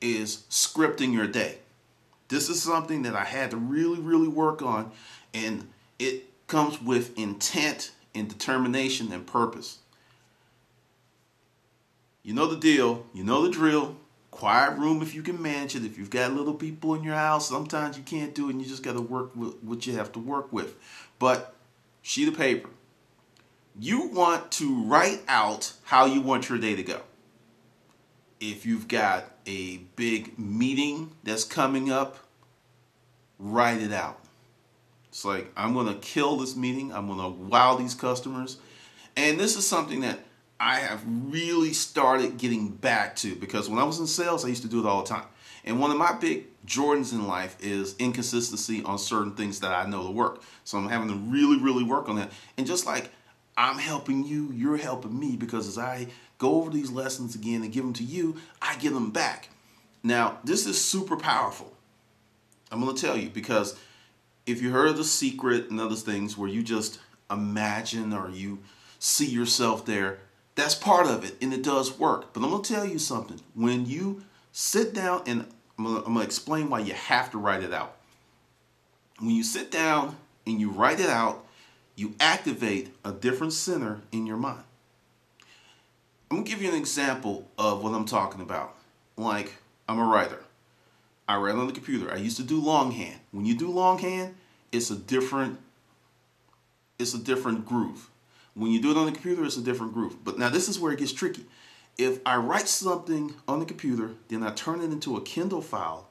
is scripting your day. This is something that I had to really, really work on, and it comes with intent and determination and purpose. You know the deal, you know the drill. Quiet room if you can manage it. If you've got little people in your house, sometimes you can't do it and you just got to work with what you have to work with. But sheet of paper. You want to write out how you want your day to go. If you've got a big meeting that's coming up, write it out. It's like, I'm going to kill this meeting. I'm going to wow these customers. And this is something that I have really started getting back to, because when I was in sales, I used to do it all the time. And one of my big Jordans in life is inconsistency on certain things that I know to work. So I'm having to really, really work on that. And just like I'm helping you, you're helping me, because as I go over these lessons again and give them to you, I give them back. Now, this is super powerful. I'm going to tell you, because if you heard of The Secret and other things where you just imagine or you see yourself there, that's part of it, and it does work. But I'm going to tell you something. When you sit down, and I'm going to explain why you have to write it out. When you sit down and you write it out, you activate a different center in your mind. I'm going to give you an example of what I'm talking about. Like, I'm a writer. I write on the computer. I used to do longhand. When you do longhand, it's a different groove. When you do it on the computer, it's a different groove. But now this is where it gets tricky. If I write something on the computer, then I turn it into a Kindle file,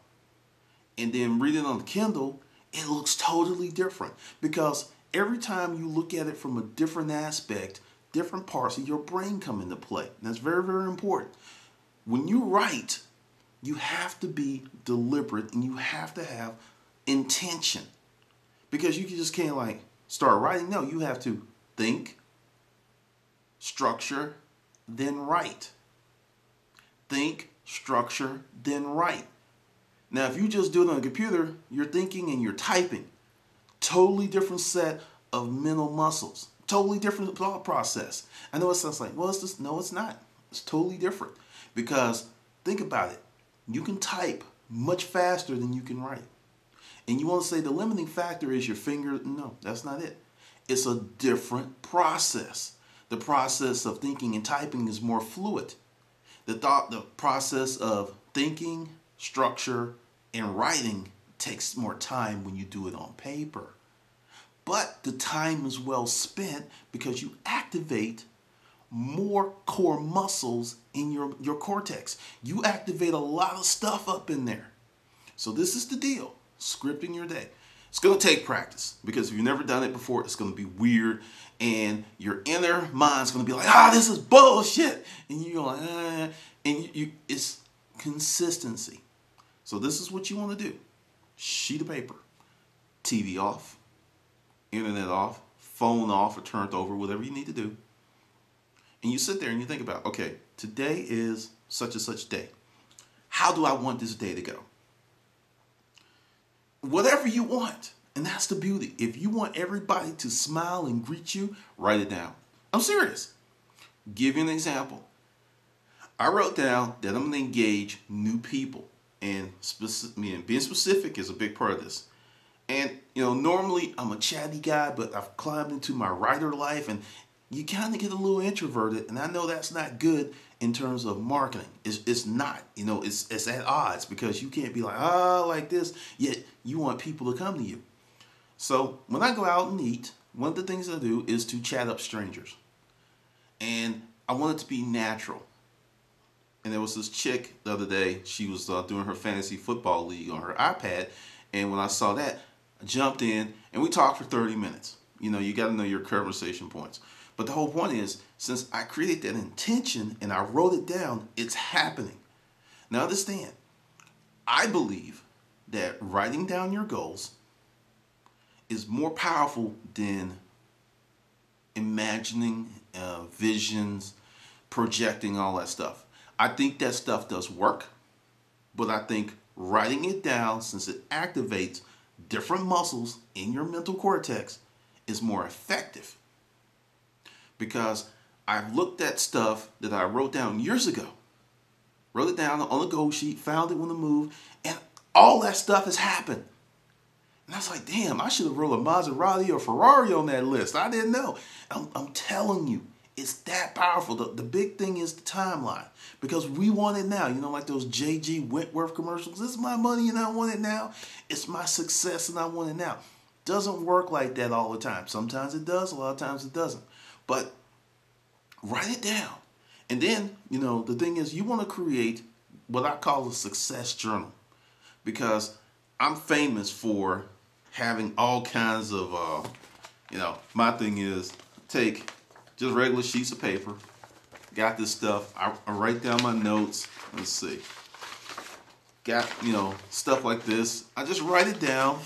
and then read it on the Kindle, it looks totally different. Because every time you look at it from a different aspect, different parts of your brain come into play. And that's very, very important. When you write, you have to be deliberate, and you have to have intention. Because you just can't like start writing. No, you have to think, structure, then write. Think, structure, then write. Now, if you just do it on a computer, you're thinking and you're typing. Totally different set of mental muscles. Totally different thought process. I know it sounds like, well, it's just, no, it's not. It's totally different. Because think about it. You can type much faster than you can write. And you want to say the limiting factor is your finger. No, that's not it. It's a different process. The process of thinking and typing is more fluid. The process of thinking, structure, and writing takes more time when you do it on paper. But the time is well spent because you activate more core muscles in your cortex. You activate a lot of stuff up in there. So this is the deal. Scripting your day. It's going to take practice, because if you've never done it before, it's going to be weird, and your inner mind's going to be like, this is bullshit, and you're like, and it's consistency. So this is what you want to do. Sheet of paper, TV off, internet off, phone off or turned over, whatever you need to do. And you sit there and you think about, okay, today is such and such day. How do I want this day to go? Whatever you want. And that's the beauty. If you want everybody to smile and greet you, write it down. I'm serious. Give you an example. I wrote down that I'm going to engage new people. And being specific is a big part of this. And, normally I'm a chatty guy, but I've climbed into my writer life, and you kind of get a little introverted. And I know that's not good in terms of marketing. It's not. It's at odds, because you can't be like this, yet you want people to come to you. So when I go out and eat, one of the things I do is to chat up strangers. And I want it to be natural. And there was this chick the other day, she was doing her fantasy football league on her iPad. And when I saw that, I jumped in and we talked for 30 minutes. You got to know your conversation points. But the whole point is, since I created that intention and I wrote it down, it's happening. Now understand, I believe that writing down your goals is more powerful than imagining visions, projecting all that stuff. I think that stuff does work, but I think writing it down, since it activates different muscles in your mental cortex, is more effective. Because I've looked at stuff that I wrote down years ago, Wrote it down on a goal sheet, found it when to move, and all that stuff has happened. And I was like, damn, I should have wrote a Maserati or Ferrari on that list. I didn't know. I'm telling you, it's that powerful. The big thing is the timeline. Because we want it now. You know, like those J.G. Wentworth commercials. This is my money and I want it now. It's my success and I want it now. Doesn't work like that all the time. Sometimes it does, a lot of times it doesn't. But write it down. And then, you know, the thing is you want to create what I call a success journal. Because I'm famous for having all kinds of, you know, my thing is take just regular sheets of paper. Got this stuff. I write down my notes. Let's see. Got, you know, stuff like this. I just write it down.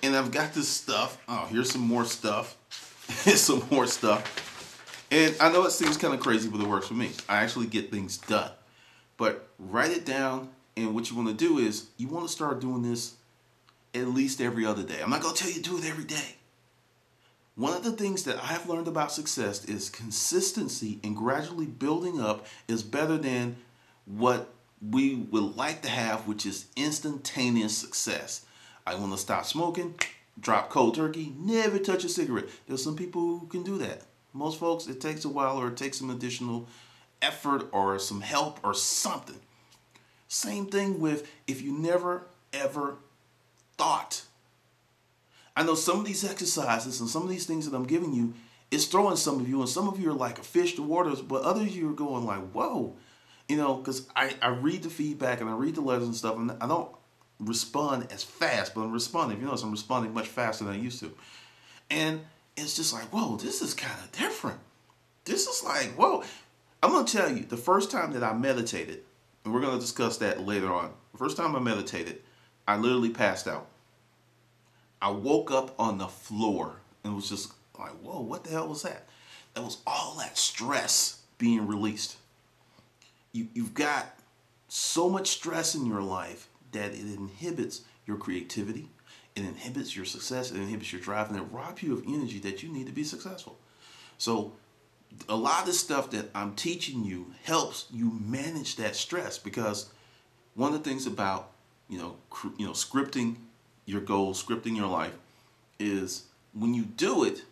And I've got this stuff. Oh, here's some more stuff. Here's some more stuff. And I know it seems kind of crazy, but it works for me. I actually get things done. But write it down. And what you want to do is you want to start doing this at least every other day. I'm not going to tell you to do it every day. One of the things that I've learned about success is consistency and gradually building up is better than what we would like to have, which is instantaneous success. I want to stop smoking, drop cold turkey, never touch a cigarette. There's some people who can do that. Most folks, it takes a while or it takes some additional effort or some help or something. Same thing with if you never ever thought. I know some of these exercises and some of these things that I'm giving you is throwing some of you, and some of you are like a fish to water, but others of you are going like, whoa. You know, because I read the feedback and I read the letters and stuff, and I don't respond as fast, but I'm responding. If you notice, I'm responding much faster than I used to. And it's just like, whoa, this is kind of different. This is like, whoa. I'm going to tell you, the first time that I meditated, and we're going to discuss that later on. The first time I meditated, I literally passed out. I woke up on the floor and was just like, whoa, what the hell was that? That was all that stress being released. You've got so much stress in your life that it inhibits your creativity, it inhibits your success, it inhibits your drive, and it robs you of energy that you need to be successful. So a lot of this stuff that I'm teaching you helps you manage that stress, because one of the things about scripting your goals, scripting your life, is when you do it,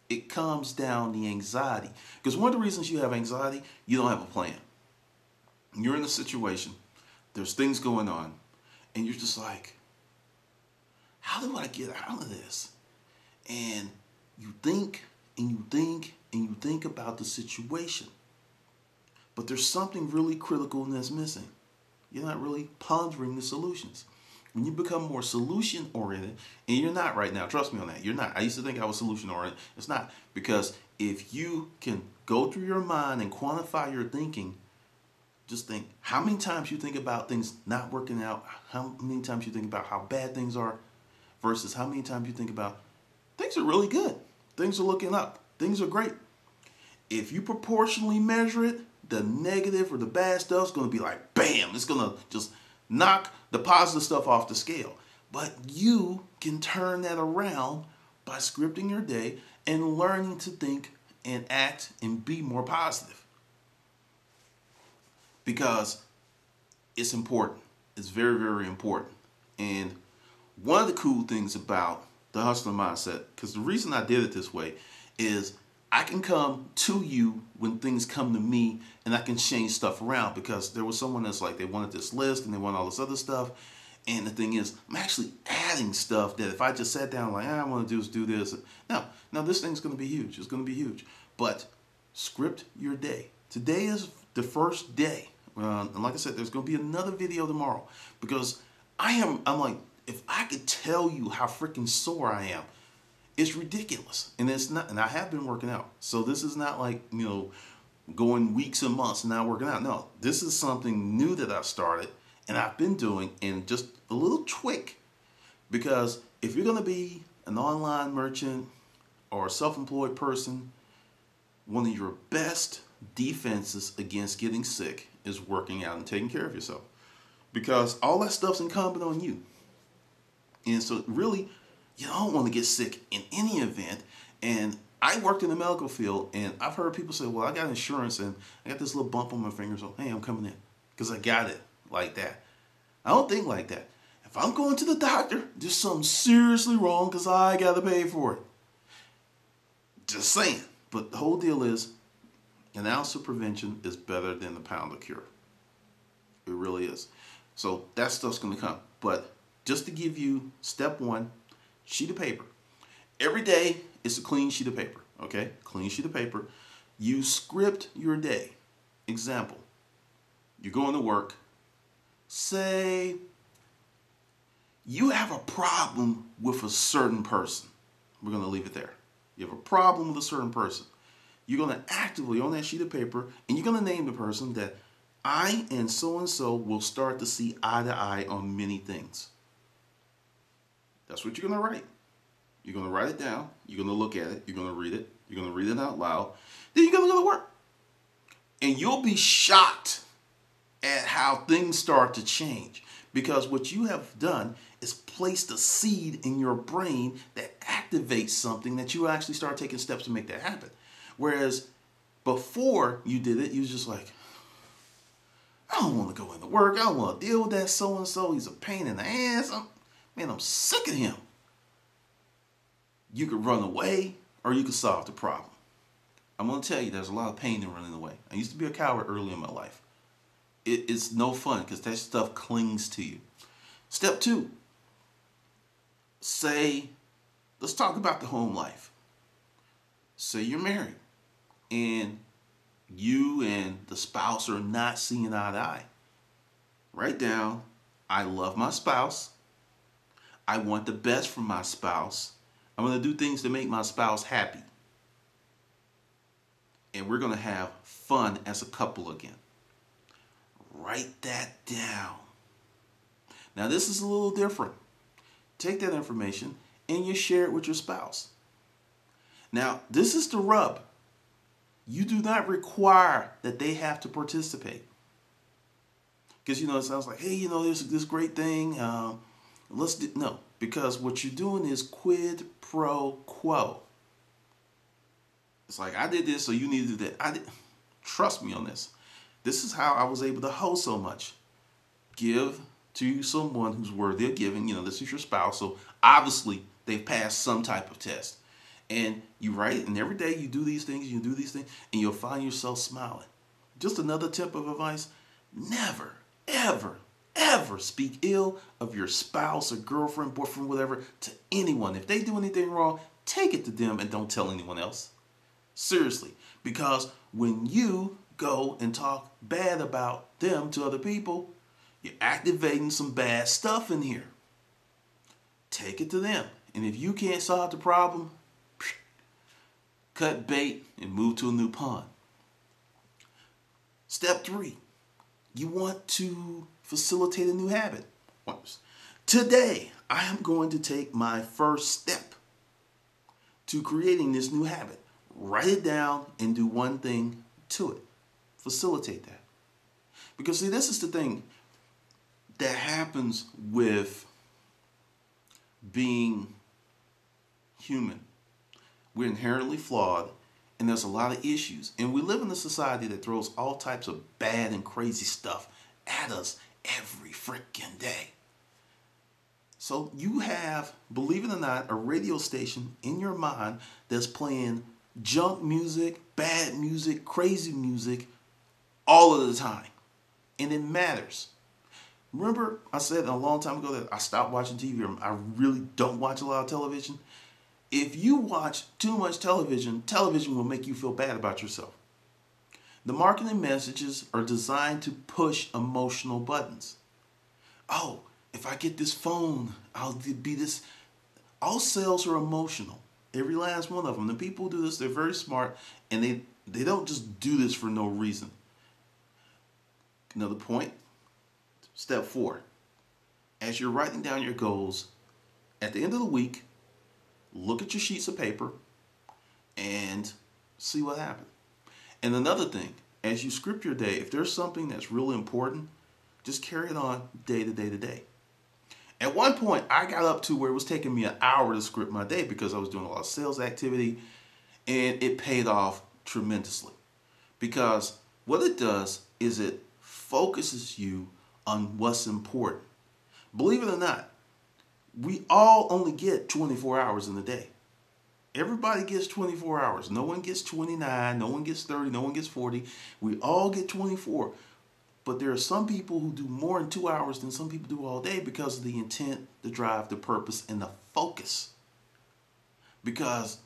it calms down the anxiety. Because one of the reasons you have anxiety, you don't have a plan. You're in a situation, there's things going on, and you're just like, how do I get out of this? And you think and you think and you think about the situation, but there's something really critical that's missing. You're not really pondering the solutions. When you become more solution-oriented, and you're not right now, trust me on that, you're not. I used to think I was solution-oriented. It's not. Because if you can go through your mind and quantify your thinking, just think how many times you think about things not working out, how many times you think about how bad things are, versus how many times you think about things are really good, things are looking up, things are great. If you proportionally measure it, the negative or the bad stuff is going to be like, bam, it's going to just knock the positive stuff off the scale. But you can turn that around by scripting your day and learning to think and act and be more positive. Because it's important. It's very, very important. And one of the cool things about the hustler mindset, because the reason I did it this way, is I can come to you when things come to me, and I can change stuff around. Because there was someone that's like, they wanted this list and they want all this other stuff. And the thing is, I'm actually adding stuff that if I just sat down like, I want to do is do this. No, this thing's going to be huge. It's going to be huge. But script your day. Today is the first day. And like I said, there's going to be another video tomorrow. Because I'm like, if I could tell you how freaking sore I am, it's ridiculous. And it's not, and I have been working out. So this is not like, going weeks and months and not working out. No, this is something new that I started and I've been doing, and just a little tweak. Because if you're going to be an online merchant or a self-employed person, one of your best defenses against getting sick is working out and taking care of yourself. Because all that stuff's incumbent on you. And so really, you don't want to get sick in any event. And I worked in the medical field, and I've heard people say, well, I got insurance and I got this little bump on my finger, so hey, I'm coming in. because I got it like that. I don't think like that. If I'm going to the doctor, there's something seriously wrong because I got to pay for it. Just saying. But the whole deal is an ounce of prevention is better than a pound of cure. It really is. So that stuff's going to come. But just to give you step one, sheet of paper. Every day it's a clean sheet of paper. Okay? Clean sheet of paper. You script your day. Example. You're going to work. Say you have a problem with a certain person. We're going to leave it there. You have a problem with a certain person. You're going to actively, on that sheet of paper, and you're going to name the person that I and so will start to see eye to eye on many things. That's what you're going to write. You're going to write it down. You're going to look at it. You're going to read it. You're going to read it out loud. Then you're going to go to work. And you'll be shocked at how things start to change. Because what you have done is placed a seed in your brain that activates something that you actually start taking steps to make that happen. Whereas before you did it, you was just like, I don't want to go into work. I don't want to deal with that so-and-so. He's a pain in the ass. I'm sick of him. You could run away or you could solve the problem. I'm going to tell you, there's a lot of pain in running away. I used to be a coward early in my life. It's no fun because that stuff clings to you. Step two, let's talk about the home life. Say you're married and you and the spouse are not seeing eye to eye. Write down, I love my spouse. I want the best from my spouse. I'm going to do things to make my spouse happy. And we're going to have fun as a couple again. Write that down. Now this is a little different. Take that information and you share it with your spouse. Now this is the rub. You do not require that they have to participate. Because it sounds like, hey, there's this great thing. No, because what you're doing is quid pro quo. It's like, I did this, so you need to do that. Trust me on this. This is how I was able to hold so much. Give to someone who's worthy of giving. This is your spouse, so obviously they've passed some type of test. And you write it, and every day you do these things, and you'll find yourself smiling. Just another tip of advice, never, ever, ever speak ill of your spouse or girlfriend, boyfriend, whatever, to anyone. If they do anything wrong, take it to them and don't tell anyone else. Seriously, because when you go and talk bad about them to other people, you're activating some bad stuff in here. Take it to them. And if you can't solve the problem, cut bait and move to a new pond. Step 3, you want to facilitate a new habit. Today, I am going to take my first step to creating this new habit. Write it down and do one thing to it. Facilitate that. Because see, this is the thing that happens with being human. We're inherently flawed, and there's a lot of issues. And we live in a society that throws all types of bad and crazy stuff at us every freaking day. So you have, believe it or not, a radio station in your mind that's playing junk music, bad music, crazy music all of the time. And it matters. Remember, I said a long time ago that I stopped watching TV. I really don't watch a lot of television. If you watch too much television, television will make you feel bad about yourself. The marketing messages are designed to push emotional buttons. Oh, if I get this phone, I'll be this. All sales are emotional. Every last one of them. The people who do this, they're very smart, and they don't just do this for no reason. Another point. Step 4. As you're writing down your goals, at the end of the week, look at your sheets of paper and see what happened. And another thing, as you script your day, if there's something that's really important, just carry it on day to day to day. At one point, I got up to where it was taking me an hour to script my day because I was doing a lot of sales activity, and it paid off tremendously. Because what it does is it focuses you on what's important. Believe it or not, we all only get 24 hours in a day. Everybody gets 24 hours. No one gets 29, no one gets 30, no one gets 40. We all get 24. But there are some people who do more in 2 hours than some people do all day because of the intent, the drive, the purpose, and the focus. Because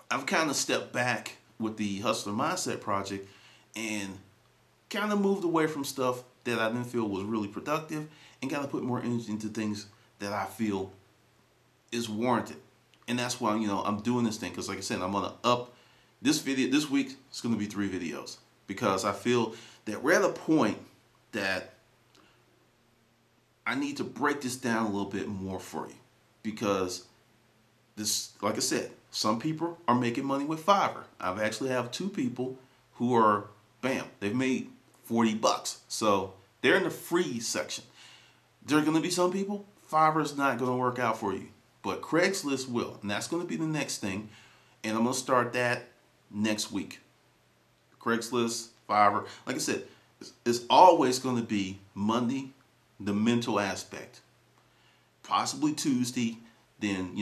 I've kind of stepped back with the Hustler Mindset Project and kind of moved away from stuff that I didn't feel was really productive and kind of put more energy into things that I feel is warranted. And that's why, I'm doing this thing, because like I said, I'm going to up this video. This week, it's going to be 3 videos, because I feel that we're at a point that I need to break this down a little bit more for you. Because this, like I said, some people are making money with Fiverr. I've actually have 2 people who are, bam, they've made $40. So they're in the free section. There are going to be some people, Fiverr's not going to work out for you. But Craigslist will, and that's going to be the next thing. And I'm going to start that next week. Craigslist, Fiverr. Like I said, it's always going to be Monday, the mental aspect. Possibly Tuesday. Then,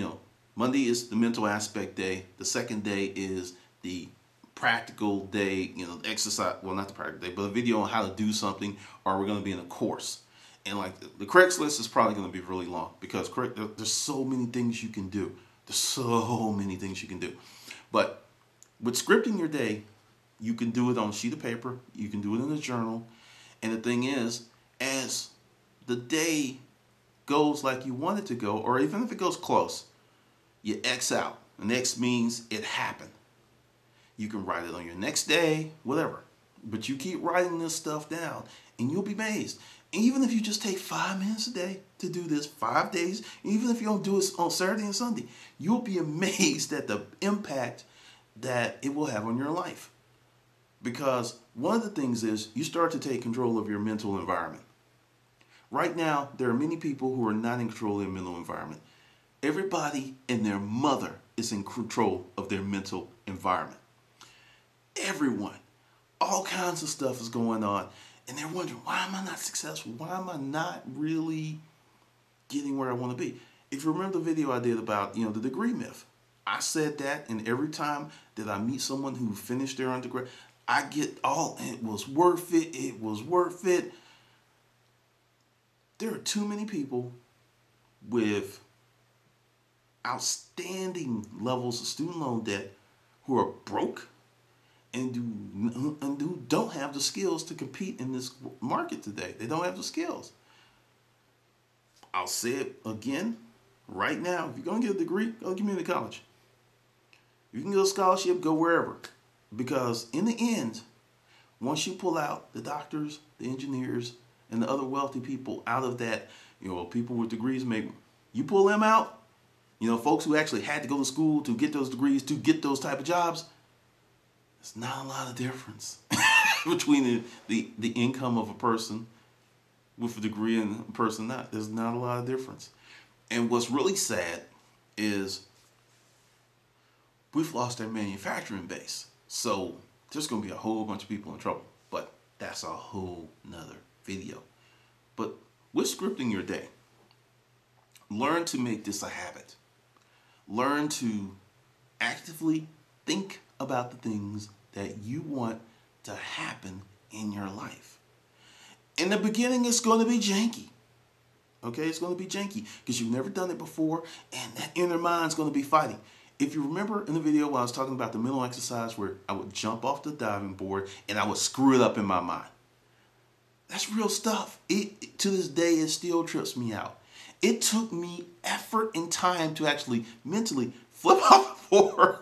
Monday is the mental aspect day. The second day is the practical day, exercise. Well, not the practical day, but a video on how to do something, or we're going to be in a course. And like the Craigslist is probably going to be really long, because there's so many things you can do. There's so many things you can do. But with scripting your day, you can do it on a sheet of paper. You can do it in a journal. And the thing is, as the day goes like you want it to go, or even if it goes close, you X out. And X means it happened. You can write it on your next day, whatever. But you keep writing this stuff down, and you'll be amazed. Even if you just take 5 minutes a day to do this, 5 days, even if you don't do it on Saturday and Sunday, you'll be amazed at the impact that it will have on your life. Because one of the things is you start to take control of your mental environment. Right now, there are many people who are not in control of their mental environment. Everybody and their mother is in control of their mental environment. Everyone. All kinds of stuff is going on. And they're wondering, why am I not successful? Why am I not really getting where I want to be? If you remember the video I did about, the degree myth, I said that, and every time that I meet someone who finished their undergrad, I get it was worth it, it was worth it. There are too many people with outstanding levels of student loan debt who are broke and who don't have the skills to compete in this market today. They don't have the skills. I'll say it again right now. If you're going to get a degree, go to community college. If you can get a scholarship, go wherever. Because in the end, once you pull out the doctors, the engineers, and the other wealthy people out of that, people with degrees, you pull them out, folks who actually had to go to school to get those degrees, to get those type of jobs, there's not a lot of difference between the income of a person with a degree and a person not. There's not a lot of difference. And what's really sad is we've lost our manufacturing base. So there's going to be a whole bunch of people in trouble. But that's a whole nother video. But with scripting your day, learn to make this a habit. Learn to actively think about the things that you want to happen in your life. In the beginning, it's going to be janky. Okay, it's going to be janky because you've never done it before, and that inner mind's going to be fighting. If you remember in the video when I was talking about the mental exercise where I would jump off the diving board and I would screw it up in my mind. That's real stuff. To this day, it still trips me out. It took me effort and time to actually mentally flip off the board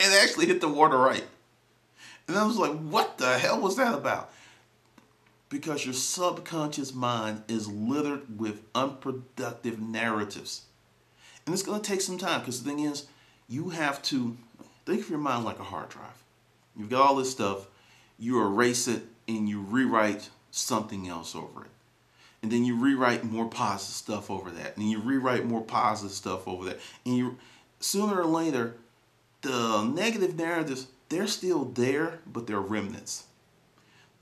and actually hit the water right. And I was like, what the hell was that about? Because your subconscious mind is littered with unproductive narratives. And it's going to take some time, because the thing is, you have to think of your mind like a hard drive. You've got all this stuff, you erase it, and you rewrite something else over it. And then you rewrite more positive stuff over that. And you rewrite more positive stuff over that. And sooner or later, the negative narratives, they're still there, but they're remnants.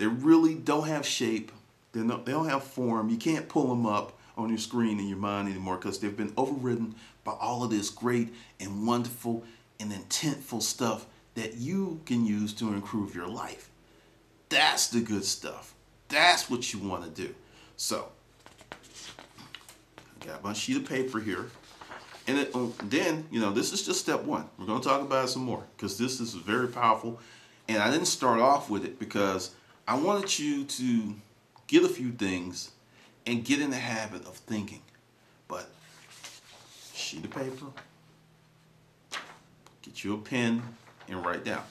They really don't have shape. They don't have form. You can't pull them up on your screen in your mind anymore because they've been overridden by all of this great and wonderful and intentful stuff that you can use to improve your life. That's the good stuff. That's what you want to do. So, I got my sheet of paper here. And then, this is just step one. We're going to talk about it some more because this is very powerful. And I didn't start off with it because I wanted you to get a few things and get in the habit of thinking. But sheet of paper, get you a pen and write down.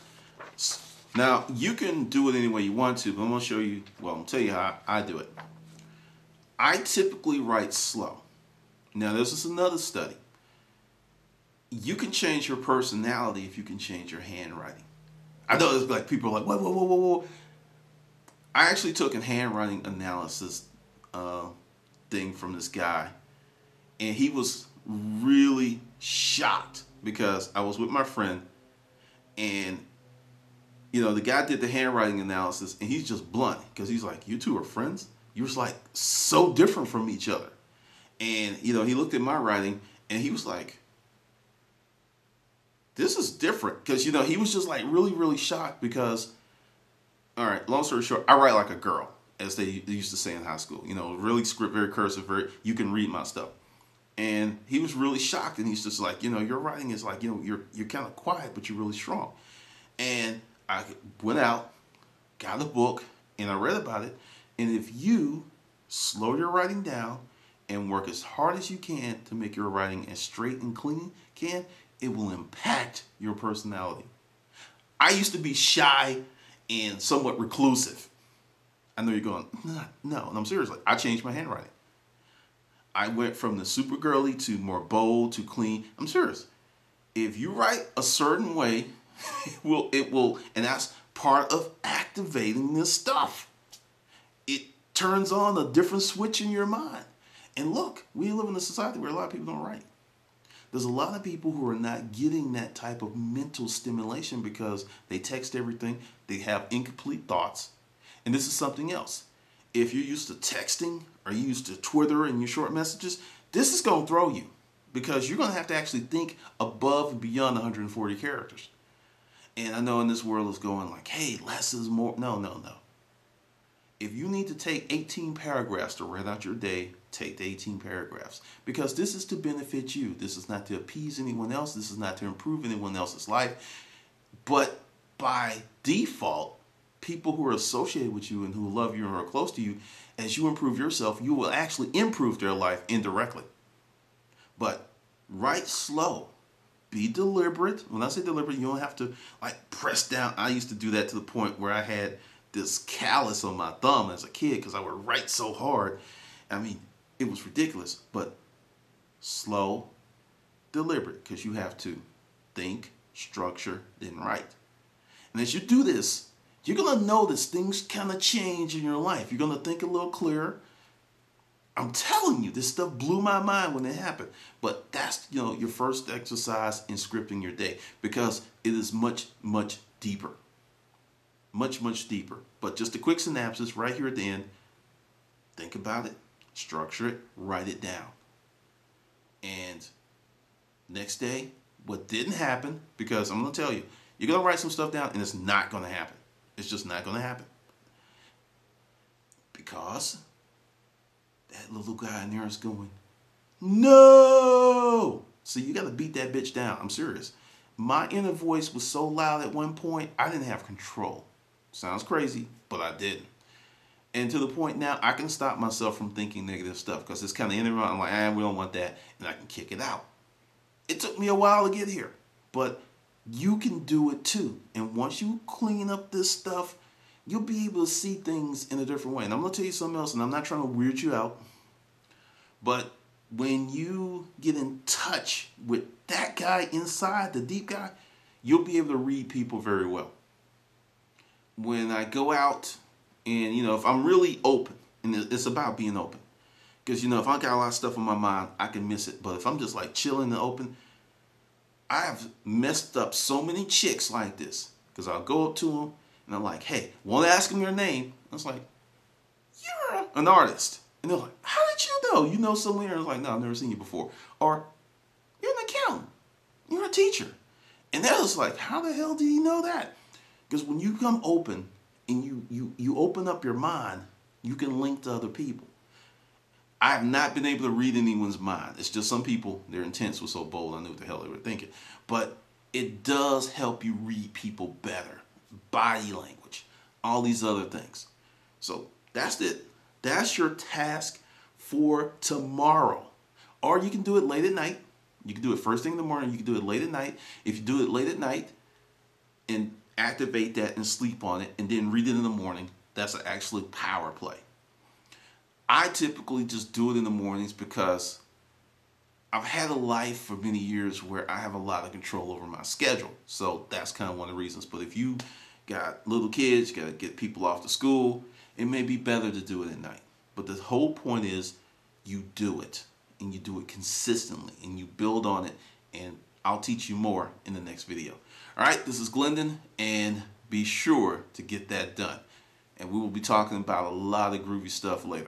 Now, you can do it any way you want to, but I'm going to show you, I'm going to tell you how I do it. I typically write slow. Now, this is another study. You can change your personality if you can change your handwriting. I know it's like people are like, whoa. I actually took a handwriting analysis thing from this guy, and he was really shocked because I was with my friend, and the guy did the handwriting analysis, and he's just blunt because he's like, you two are friends? You're just like so different from each other. And he looked at my writing, and he was like, this is different, because he was just like really, really shocked because, all right, long story short, I write like a girl, as they used to say in high school. Really script, very cursive, you can read my stuff. And he was really shocked, and he's just like, your writing is like, you're kind of quiet, but you're really strong. And I went out, got a book, and I read about it. And if you slow your writing down and work as hard as you can to make your writing as straight and clean it will impact your personality. I used to be shy and somewhat reclusive. I know you're going, no, and I'm serious. Like, I changed my handwriting. I went from the super girly to more bold to clean. I'm serious. If you write a certain way, it will, and that's part of activating this stuff. It turns on a different switch in your mind. And look, we live in a society where a lot of people don't write. There's a lot of people who are not getting that type of mental stimulation because they text everything, they have incomplete thoughts. And this is something else. If you're used to texting or you're used to Twitter and your short messages, this is going to throw you because you're going to have to actually think above and beyond 140 characters. And I know in this world it's going like, hey, less is more. No. If you need to take 18 paragraphs to write out your day, take the 18 paragraphs. Because this is to benefit you. This is not to appease anyone else. This is not to improve anyone else's life. But by default, people who are associated with you and who love you and are close to you, as you improve yourself, you will actually improve their life indirectly. But write slow. Be deliberate. When I say deliberate, you don't have to like press down. I used to do that to the point where I had this callus on my thumb as a kid because I would write so hard. I mean, it was ridiculous. But slow, deliberate, because you have to think, structure, then write. And as you do this, you're going to notice things kind of change in your life. You're going to think a little clearer. I'm telling you, this stuff blew my mind when it happened. But that's, your first exercise in scripting your day because it is much, much deeper. Much, much deeper. But just a quick synopsis right here at the end. Think about it, structure it, write it down. And next day, what didn't happen, because I'm going to tell you, you're going to write some stuff down and it's not going to happen. It's just not going to happen. Because that little guy in there is going, no! See, you got to beat that bitch down. I'm serious. My inner voice was so loud at one point, I didn't have control. Sounds crazy, but I didn't. And to the point now, I can stop myself from thinking negative stuff because it's kind of in and around. I'm like, we don't want that. And I can kick it out. It took me a while to get here, but you can do it too. And once you clean up this stuff, you'll be able to see things in a different way. And I'm going to tell you something else, and I'm not trying to weird you out, but when you get in touch with that guy inside, the deep guy, you'll be able to read people very well. When I go out and, if I'm really open, and it's about being open. Because, if I got a lot of stuff on my mind, I can miss it. But if I'm just like chilling and open, I've messed up so many chicks like this. Because I'll go up to them and I'm like, hey, won't ask them your name. it's like, you're an artist. And they're like, how did you know? You know someone here? I was like, no, I've never seen you before. Or, you're an accountant. You're a teacher. And they're just like, how the hell do you know that? Because when you come open and you open up your mind, you can link to other people. I have not been able to read anyone's mind. It's just some people, their intents were so bold, I knew what the hell they were thinking. But it does help you read people better. Body language, all these other things. So that's it. That's your task for tomorrow. Or you can do it late at night. You can do it first thing in the morning. You can do it late at night. If you do it late at night and activate that and sleep on it and then read it in the morning, that's actually power play. I typically just do it in the mornings because I've had a life for many years where I have a lot of control over my schedule. So that's kind of one of the reasons. But if you got little kids, you got to get people off to school, it may be better to do it at night. But the whole point is you do it, and you do it consistently, and you build on it, and I'll teach you more in the next video. All right, this is Glendon, and be sure to get that done. And we will be talking about a lot of groovy stuff later.